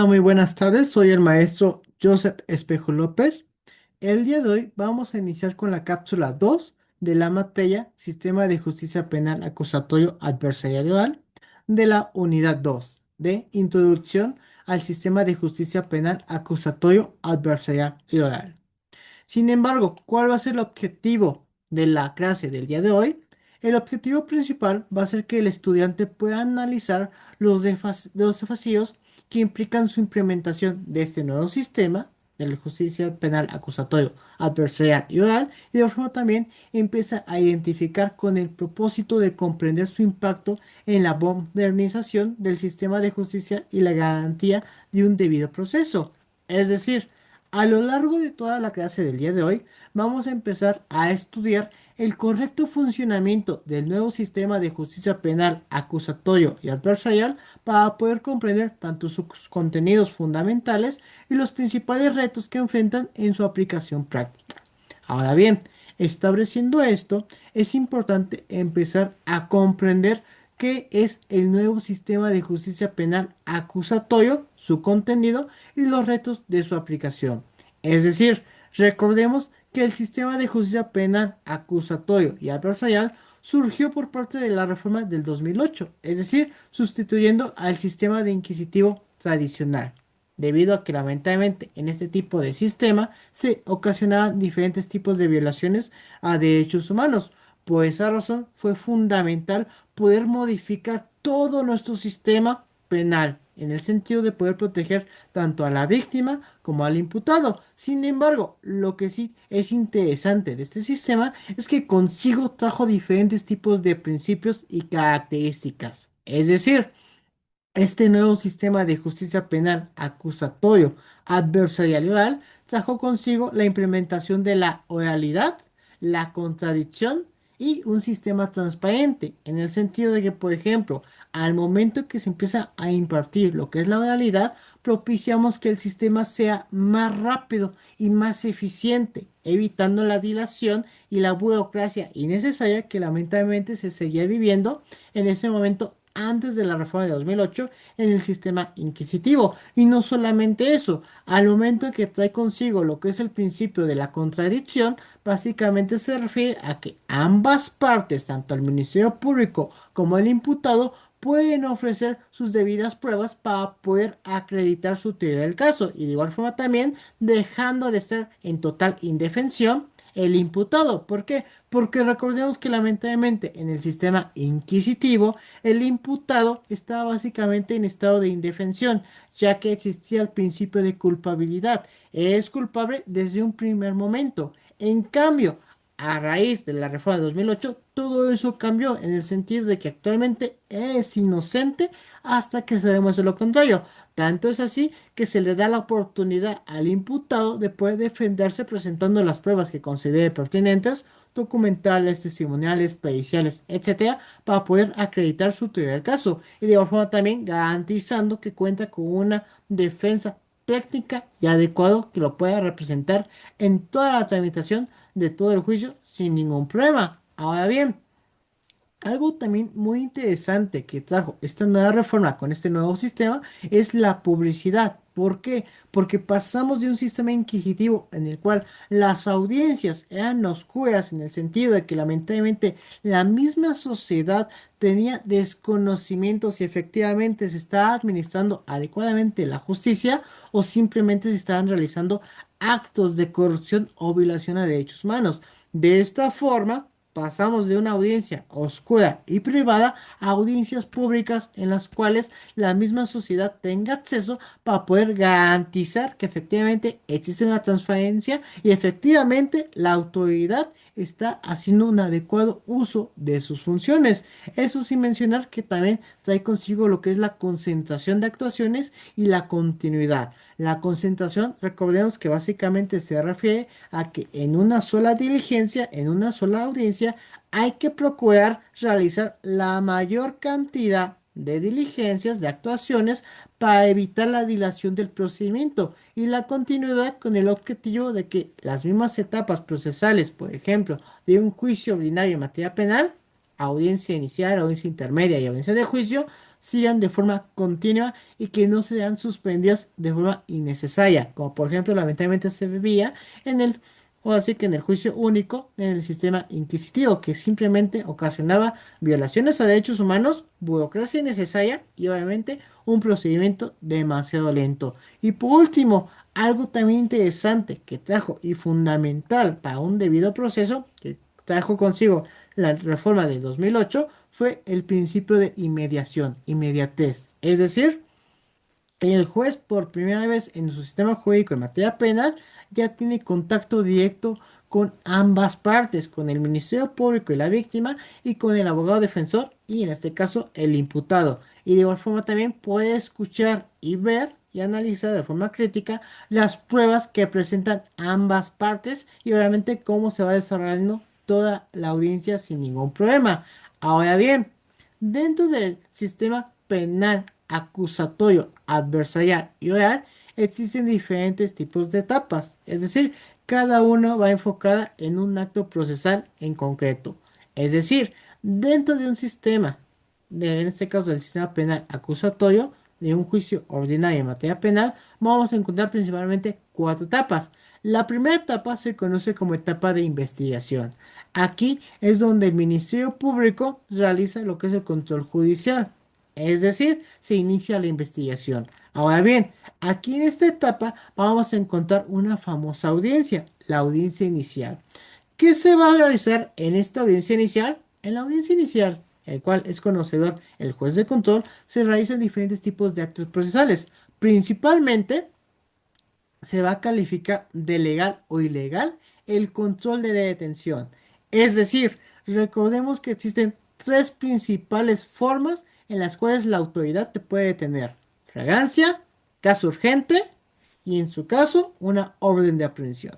Muy buenas tardes. Soy el maestro Joseph Espejo López. El día de hoy vamos a iniciar con la cápsula 2 de la materia Sistema de Justicia Penal Acusatorio Adversarial de la unidad 2 de Introducción al Sistema de Justicia Penal Acusatorio Adversarial y Oral. Sin embargo, ¿cuál va a ser el objetivo de la clase del día de hoy? El objetivo principal va a ser que el estudiante pueda analizar los desafíos que implican su implementación de este nuevo sistema de la justicia penal acusatorio, adversarial y oral, y de forma también empieza a identificar con el propósito de comprender su impacto en la modernización del sistema de justicia y la garantía de un debido proceso. Es decir, a lo largo de toda la clase del día de hoy, vamos a empezar a estudiar el correcto funcionamiento del nuevo sistema de justicia penal acusatorio y adversarial para poder comprender tanto sus contenidos fundamentales y los principales retos que enfrentan en su aplicación práctica. Ahora bien, estableciendo esto, es importante empezar a comprender qué es el nuevo sistema de justicia penal acusatorio, su contenido y los retos de su aplicación. Es decir, recordemos que el sistema de justicia penal acusatorio y adversarial surgió por parte de la reforma del 2008, es decir, sustituyendo al sistema de inquisitivo tradicional, debido a que lamentablemente en este tipo de sistema se ocasionaban diferentes tipos de violaciones a derechos humanos. Por esa razón fue fundamental poder modificar todo nuestro sistema penal en el sentido de poder proteger tanto a la víctima como al imputado. Sin embargo, lo que sí es interesante de este sistema es que consigo trajo diferentes tipos de principios y características. Es decir, este nuevo sistema de justicia penal acusatorio adversarial y oral trajo consigo la implementación de la oralidad, la contradicción y un sistema transparente, en el sentido de que, por ejemplo, al momento que se empieza a impartir lo que es la oralidad, propiciamos que el sistema sea más rápido y más eficiente, evitando la dilación y la burocracia innecesaria que lamentablemente se seguía viviendo en ese momento antes de la reforma de 2008 en el sistema inquisitivo. Y no solamente eso, al momento que trae consigo lo que es el principio de la contradicción, básicamente se refiere a que ambas partes, tanto el Ministerio Público como el imputado, pueden ofrecer sus debidas pruebas para poder acreditar su teoría del caso y de igual forma también dejando de estar en total indefensión el imputado. ¿Por qué? Porque recordemos que lamentablemente en el sistema inquisitivo el imputado estaba básicamente en estado de indefensión, ya que existía el principio de culpabilidad. Es culpable desde un primer momento. En cambio, a raíz de la reforma de 2008, todo eso cambió en el sentido de que actualmente es inocente hasta que se demuestre lo contrario. Tanto es así que se le da la oportunidad al imputado de poder defenderse presentando las pruebas que considere pertinentes, documentales, testimoniales, periciales, etcétera, para poder acreditar su teoría del caso y de igual forma también garantizando que cuenta con una defensa técnica y adecuado que lo pueda representar en toda la tramitación de todo el juicio sin ningún problema. Ahora bien, algo también muy interesante que trajo esta nueva reforma con este nuevo sistema es la publicidad. ¿Por qué? Porque pasamos de un sistema inquisitivo en el cual las audiencias eran oscuras en el sentido de que lamentablemente la misma sociedad tenía desconocimiento si efectivamente se estaba administrando adecuadamente la justicia o simplemente se estaban realizando actos de corrupción o violación a derechos humanos. De esta forma, pasamos de una audiencia oscura y privada a audiencias públicas en las cuales la misma sociedad tenga acceso para poder garantizar que efectivamente existe una transparencia y efectivamente la autoridad está haciendo un adecuado uso de sus funciones. Eso sin mencionar que también trae consigo lo que es la concentración de actuaciones y la continuidad. La concentración, recordemos que básicamente se refiere a que en una sola diligencia, en una sola audiencia, hay que procurar realizar la mayor cantidad de diligencias, de actuaciones, para evitar la dilación del procedimiento y la continuidad con el objetivo de que las mismas etapas procesales, por ejemplo, de un juicio ordinario en materia penal, audiencia inicial, audiencia intermedia y audiencia de juicio sigan de forma continua y que no sean suspendidas de forma innecesaria, como por ejemplo lamentablemente se vivía en el, o así que en el juicio único en el sistema inquisitivo, que simplemente ocasionaba violaciones a derechos humanos, burocracia innecesaria y obviamente un procedimiento demasiado lento. Y por último, algo también interesante que trajo y fundamental para un debido proceso, que trajo consigo la reforma de 2008, fue el principio de inmediación, inmediatez. Es decir, el juez por primera vez en su sistema jurídico en materia penal ya tiene contacto directo con ambas partes, con el Ministerio Público y la víctima y con el abogado defensor y en este caso el imputado. Y de igual forma también puede escuchar y ver y analizar de forma crítica las pruebas que presentan ambas partes y obviamente cómo se va desarrollando toda la audiencia sin ningún problema. Ahora bien, dentro del sistema penal acusatorio, adversarial y oral, existen diferentes tipos de etapas, es decir, cada uno va enfocada en un acto procesal en concreto. Es decir, dentro de un sistema, en este caso del sistema penal acusatorio, de un juicio ordinario en materia penal, vamos a encontrar principalmente cuatro etapas. La primera etapa se conoce como etapa de investigación. Aquí es donde el Ministerio Público realiza lo que es el control judicial, es decir, se inicia la investigación. Ahora bien, aquí en esta etapa vamos a encontrar una famosa audiencia, la audiencia inicial. ¿Qué se va a realizar en esta audiencia inicial? En la audiencia inicial, el cual es conocedor el juez de control, se realizan diferentes tipos de actos procesales. Principalmente se va a calificar de legal o ilegal el control de detención. Es decir, recordemos que existen tres principales formas en las cuales la autoridad te puede detener: fragancia, caso urgente y en su caso una orden de aprehensión.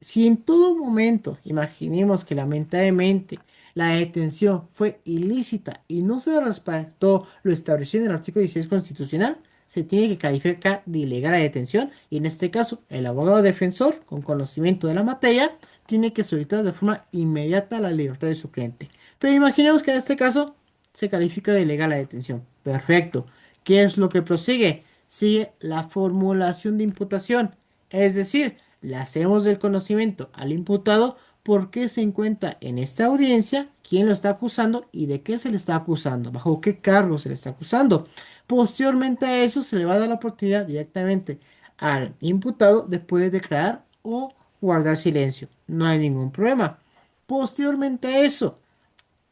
Si en todo momento, imaginemos que lamentablemente la detención fue ilícita y no se respetó lo establecido en el artículo 16 constitucional, se tiene que calificar de ilegal la detención y en este caso el abogado defensor con conocimiento de la materia tiene que solicitar de forma inmediata la libertad de su cliente. Pero imaginemos que en este caso se califica de ilegal la detención. Perfecto. ¿Qué es lo que prosigue? Sigue la formulación de imputación. Es decir, le hacemos del conocimiento al imputado por qué se encuentra en esta audiencia, quién lo está acusando y de qué se le está acusando, bajo qué cargo se le está acusando. Posteriormente a eso se le va a dar la oportunidad directamente al imputado de poder declarar o guardar silencio. No hay ningún problema. Posteriormente a eso,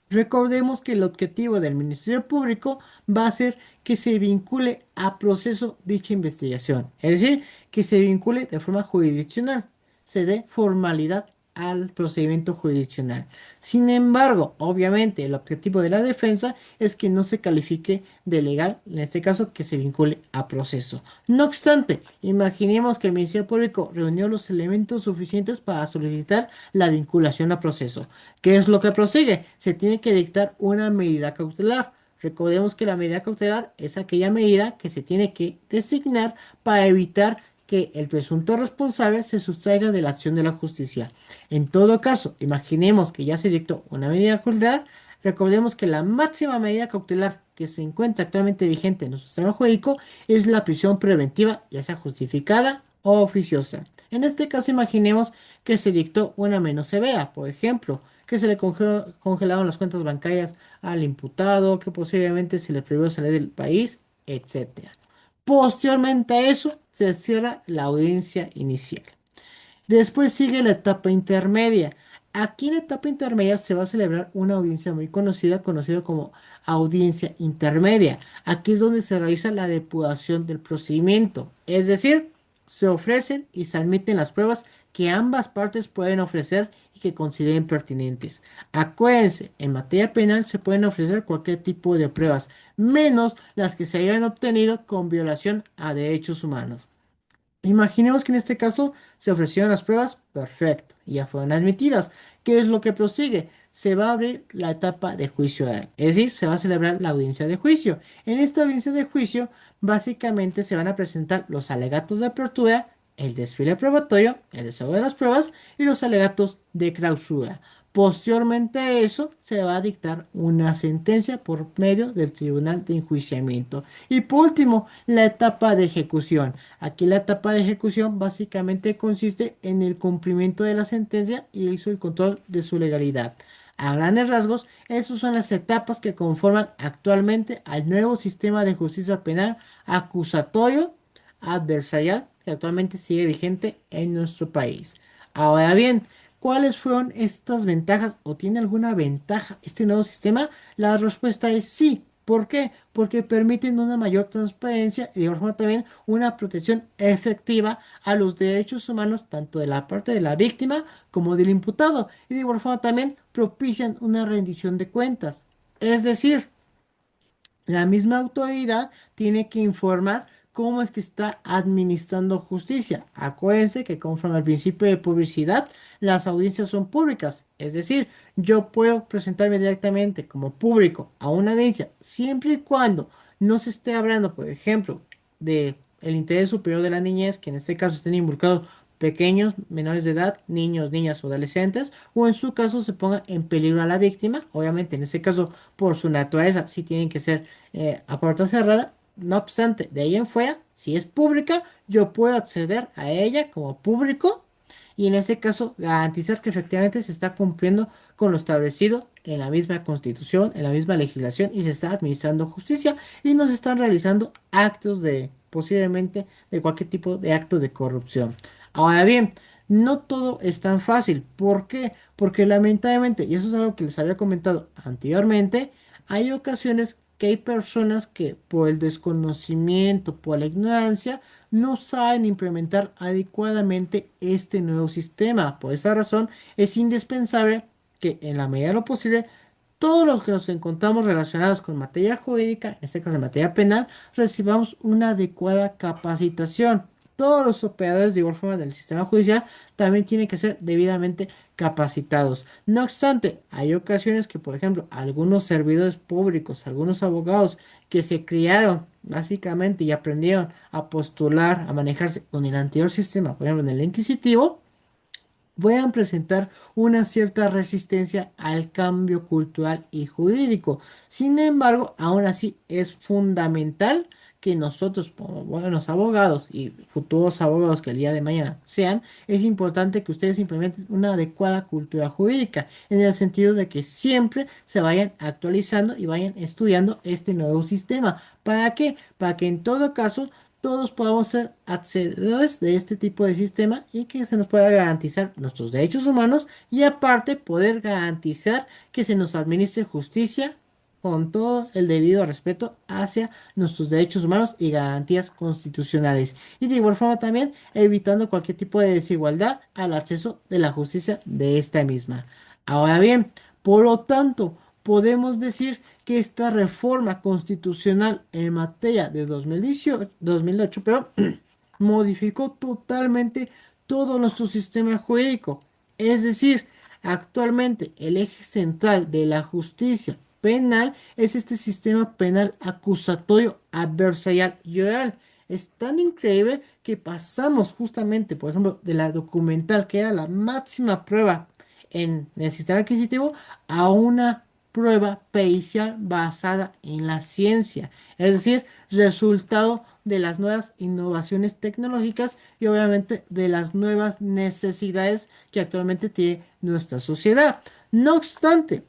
recordemos que el objetivo del Ministerio Público va a ser que se vincule a proceso dicha investigación, es decir, que se vincule de forma jurisdiccional, se dé formalidad al procedimiento jurisdiccional. Sin embargo, obviamente, el objetivo de la defensa es que no se califique de legal, en este caso, que se vincule a proceso. No obstante, imaginemos que el Ministerio Público reunió los elementos suficientes para solicitar la vinculación a proceso. ¿Qué es lo que prosigue? Se tiene que dictar una medida cautelar. Recordemos que la medida cautelar es aquella medida que se tiene que designar para evitar que el presunto responsable se sustraiga de la acción de la justicia. En todo caso, imaginemos que ya se dictó una medida cautelar. Recordemos que la máxima medida cautelar que se encuentra actualmente vigente en nuestro sistema jurídico es la prisión preventiva, ya sea justificada o oficiosa. En este caso, imaginemos que se dictó una menos severa, por ejemplo, que se le congelaron las cuentas bancarias al imputado, que posiblemente se le prohibió salir del país, etcétera. Posteriormente a eso, se cierra la audiencia inicial. Después sigue la etapa intermedia. Aquí en la etapa intermedia se va a celebrar una audiencia muy conocida como audiencia intermedia. Aquí es donde se realiza la depuración del procedimiento. Es decir, se ofrecen y se admiten las pruebas que ambas partes pueden ofrecer y que consideren pertinentes. Acuérdense, en materia penal se pueden ofrecer cualquier tipo de pruebas, menos las que se hayan obtenido con violación a derechos humanos. Imaginemos que en este caso se ofrecieron las pruebas, perfecto, y ya fueron admitidas. ¿Qué es lo que prosigue? Se va a abrir la etapa de juicio oral, es decir, se va a celebrar la audiencia de juicio. En esta audiencia de juicio, básicamente se van a presentar los alegatos de apertura, el desfile probatorio, el desahogo de las pruebas y los alegatos de clausura. Posteriormente a eso, se va a dictar una sentencia por medio del Tribunal de Enjuiciamiento. Y por último, la etapa de ejecución. Aquí la etapa de ejecución básicamente consiste en el cumplimiento de la sentencia y el control de su legalidad. A grandes rasgos, esas son las etapas que conforman actualmente al nuevo sistema de justicia penal acusatorio adversarial que actualmente sigue vigente en nuestro país. Ahora bien, ¿cuáles fueron estas ventajas o tiene alguna ventaja este nuevo sistema? La respuesta es sí. ¿Por qué? Porque permiten una mayor transparencia y de igual forma también una protección efectiva a los derechos humanos tanto de la parte de la víctima como del imputado y de igual forma también propician una rendición de cuentas. Es decir, la misma autoridad tiene que informar cómo es que está administrando justicia. Acuérdense que conforme al principio de publicidad, las audiencias son públicas. Es decir, yo puedo presentarme directamente como público a una audiencia siempre y cuando no se esté hablando, por ejemplo, de el interés superior de la niñez, que en este caso estén involucrados pequeños, menores de edad, niños, niñas o adolescentes, o en su caso se ponga en peligro a la víctima. Obviamente, en este caso, por su naturaleza, sí tienen que ser a puerta cerrada. No obstante, de ahí en fuera, si es pública, yo puedo acceder a ella como público y en ese caso garantizar que efectivamente se está cumpliendo con lo establecido en la misma constitución, en la misma legislación y se está administrando justicia y no se están realizando actos de posiblemente de cualquier tipo de acto de corrupción. Ahora bien, no todo es tan fácil. ¿Por qué? Porque lamentablemente, y eso es algo que les había comentado anteriormente, hay ocasiones que hay personas que por el desconocimiento, por la ignorancia, no saben implementar adecuadamente este nuevo sistema. Por esta razón, es indispensable que en la medida de lo posible, todos los que nos encontramos relacionados con materia jurídica, en este caso en materia penal, recibamos una adecuada capacitación. Todos los operadores de igual forma del sistema judicial también tienen que ser debidamente capacitados. No obstante, hay ocasiones que, por ejemplo, algunos servidores públicos, algunos abogados que se criaron básicamente y aprendieron a postular, a manejarse con el anterior sistema, por ejemplo, en el inquisitivo, puedan presentar una cierta resistencia al cambio cultural y jurídico. Sin embargo, aún así es fundamental que nosotros, como buenos abogados y futuros abogados que el día de mañana sean, es importante que ustedes implementen una adecuada cultura jurídica, en el sentido de que siempre se vayan actualizando y vayan estudiando este nuevo sistema. ¿Para qué? Para que en todo caso todos podamos ser accededores de este tipo de sistema y que se nos pueda garantizar nuestros derechos humanos y aparte poder garantizar que se nos administre justicia con todo el debido respeto hacia nuestros derechos humanos y garantías constitucionales. Y de igual forma también evitando cualquier tipo de desigualdad al acceso de la justicia de esta misma. Ahora bien, por lo tanto, podemos decir que esta reforma constitucional en materia de 2018, 2008, pero modificó totalmente todo nuestro sistema jurídico. Es decir, actualmente el eje central de la justicia penal es este sistema penal acusatorio adversarial y oral. Es tan increíble que pasamos justamente, por ejemplo, de la documental, que era la máxima prueba en el sistema adquisitivo, a una prueba pericial basada en la ciencia, es decir, resultado de las nuevas innovaciones tecnológicas y obviamente de las nuevas necesidades que actualmente tiene nuestra sociedad. No obstante,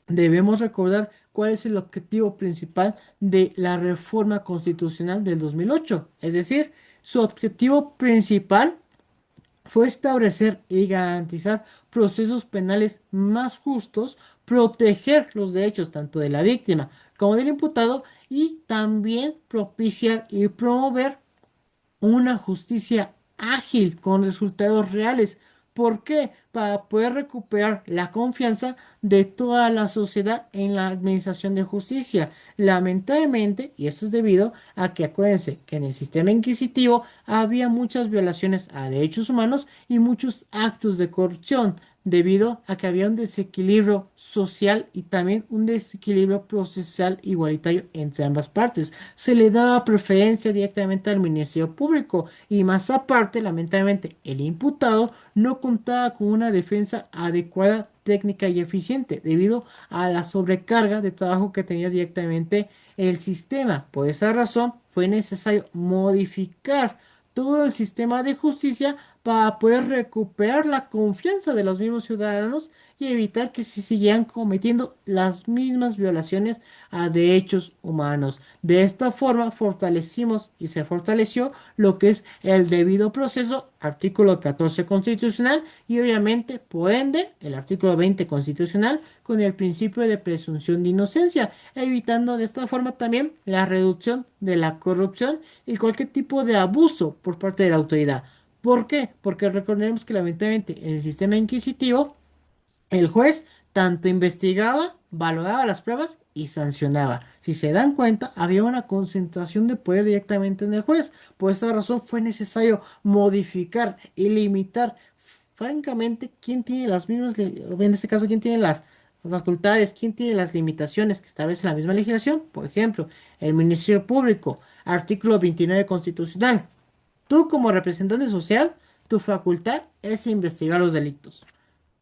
debemos recordar cuál es el objetivo principal de la reforma constitucional del 2008, es decir, su objetivo principal fue establecer y garantizar procesos penales más justos, proteger los derechos tanto de la víctima como del imputado y también propiciar y promover una justicia ágil con resultados reales. ¿Por qué? Para poder recuperar la confianza de toda la sociedad en la administración de justicia. Lamentablemente, y esto es debido a que acuérdense que en el sistema inquisitivo había muchas violaciones a derechos humanos y muchos actos de corrupción. debido a que había un desequilibrio social y también un desequilibrio procesal igualitario entre ambas partes. Se le daba preferencia directamente al Ministerio Público y más aparte, lamentablemente, el imputado no contaba con una defensa adecuada, técnica y eficiente debido a la sobrecarga de trabajo que tenía directamente el sistema. Por esa razón, fue necesario modificar todo el sistema de justicia para poder recuperar la confianza de los mismos ciudadanos y evitar que se siguieran cometiendo las mismas violaciones a derechos humanos. De esta forma fortalecimos y se fortaleció lo que es el debido proceso, artículo 14 constitucional y obviamente, por ende, el artículo 20 constitucional con el principio de presunción de inocencia, evitando de esta forma también la reducción de la corrupción y cualquier tipo de abuso por parte de la autoridad. ¿Por qué? Porque recordemos que lamentablemente en el sistema inquisitivo el juez tanto investigaba, valoraba las pruebas y sancionaba. Si se dan cuenta, había una concentración de poder directamente en el juez. Por esta razón fue necesario modificar y limitar, francamente, quién tiene las mismas, en este caso, quién tiene las facultades, quién tiene las limitaciones que establece la misma legislación. Por ejemplo, el Ministerio Público, artículo 29 constitucional. Tú como representante social, tu facultad es investigar los delitos.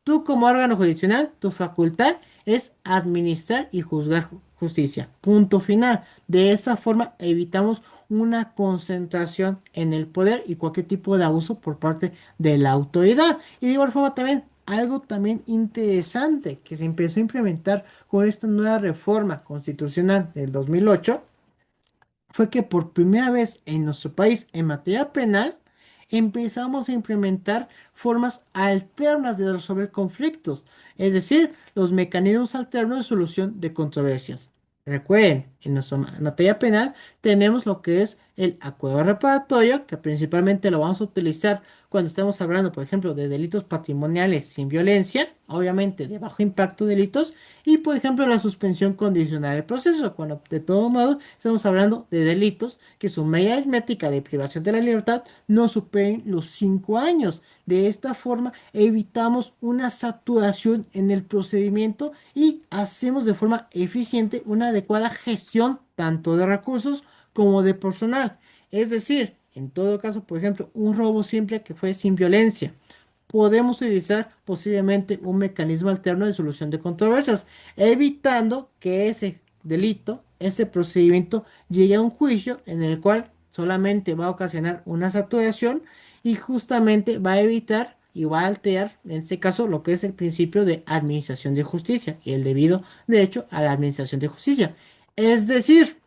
Tú como órgano jurisdiccional, tu facultad es administrar y juzgar justicia. Punto final. De esa forma evitamos una concentración en el poder y cualquier tipo de abuso por parte de la autoridad. Y de igual forma también algo también interesante que se empezó a implementar con esta nueva reforma constitucional del 2008 fue que por primera vez en nuestro país en materia penal empezamos a implementar formas alternas de resolver conflictos, es decir, los mecanismos alternos de solución de controversias. Recuerden, en nuestra materia penal tenemos lo que es el acuerdo reparatorio, que principalmente lo vamos a utilizar cuando estamos hablando, por ejemplo, de delitos patrimoniales sin violencia, obviamente de bajo impacto delitos, y por ejemplo la suspensión condicional del proceso, cuando de todo modo estamos hablando de delitos que su media aritmética de privación de la libertad no superen los 5 años. De esta forma evitamos una saturación en el procedimiento y hacemos de forma eficiente una adecuada gestión tanto de recursos como de personal. Es decir, en todo caso, por ejemplo, un robo siempre que fue sin violencia podemos utilizar posiblemente un mecanismo alterno de solución de controversias, evitando que ese delito, ese procedimiento llegue a un juicio en el cual solamente va a ocasionar una saturación y justamente va a evitar y va a alterar, en este caso, lo que es el principio de administración de justicia y el debido derecho a la administración de justicia. Es decir,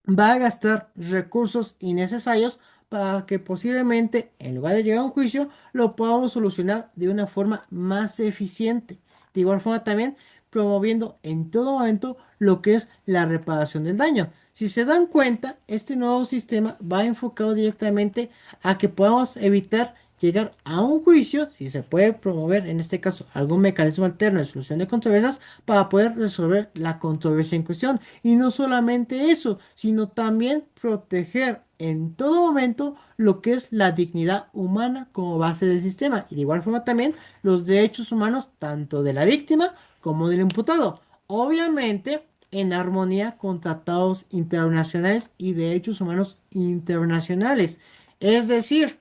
va a gastar recursos innecesarios para que posiblemente, en lugar de llegar a un juicio, lo podamos solucionar de una forma más eficiente. De igual forma también promoviendo en todo momento lo que es la reparación del daño. Si se dan cuenta, este nuevo sistema va enfocado directamente a que podamos evitar llegar a un juicio, si se puede promover en este caso algún mecanismo alterno de solución de controversias para poder resolver la controversia en cuestión. Y no solamente eso, sino también proteger en todo momento lo que es la dignidad humana como base del sistema. Y de igual forma también los derechos humanos tanto de la víctima como del imputado. Obviamente en armonía con tratados internacionales y derechos humanos internacionales. Es decir,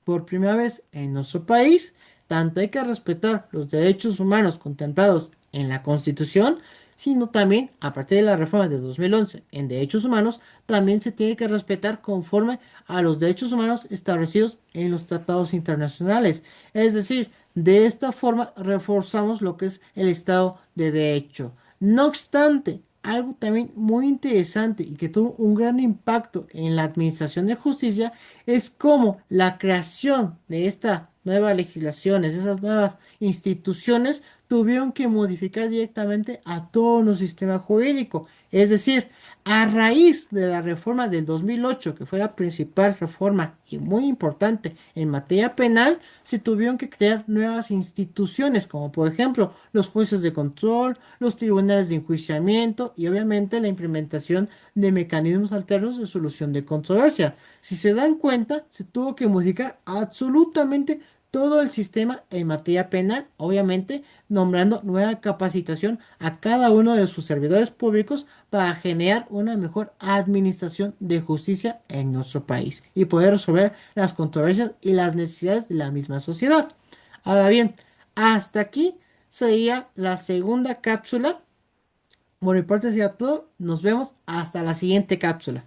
por primera vez en nuestro país, tanto hay que respetar los derechos humanos contemplados en la Constitución, sino también, a partir de la reforma de 2011 en derechos humanos, también se tiene que respetar conforme a los derechos humanos establecidos en los tratados internacionales. Es decir, de esta forma reforzamos lo que es el Estado de Derecho. No obstante, algo también muy interesante y que tuvo un gran impacto en la administración de justicia es cómo la creación de esta nueva legislación, esas nuevas instituciones, tuvieron que modificar directamente a todo nuestro sistema jurídico. Es decir, a raíz de la reforma del 2008, que fue la principal reforma y muy importante en materia penal, se tuvieron que crear nuevas instituciones, como por ejemplo los jueces de control, los tribunales de enjuiciamiento y obviamente la implementación de mecanismos alternos de solución de controversia. Si se dan cuenta, se tuvo que modificar absolutamente todo el sistema en materia penal, obviamente nombrando nueva capacitación a cada uno de sus servidores públicos para generar una mejor administración de justicia en nuestro país y poder resolver las controversias y las necesidades de la misma sociedad. Ahora bien, hasta aquí sería la segunda cápsula. Por mi parte sería todo. Nos vemos hasta la siguiente cápsula.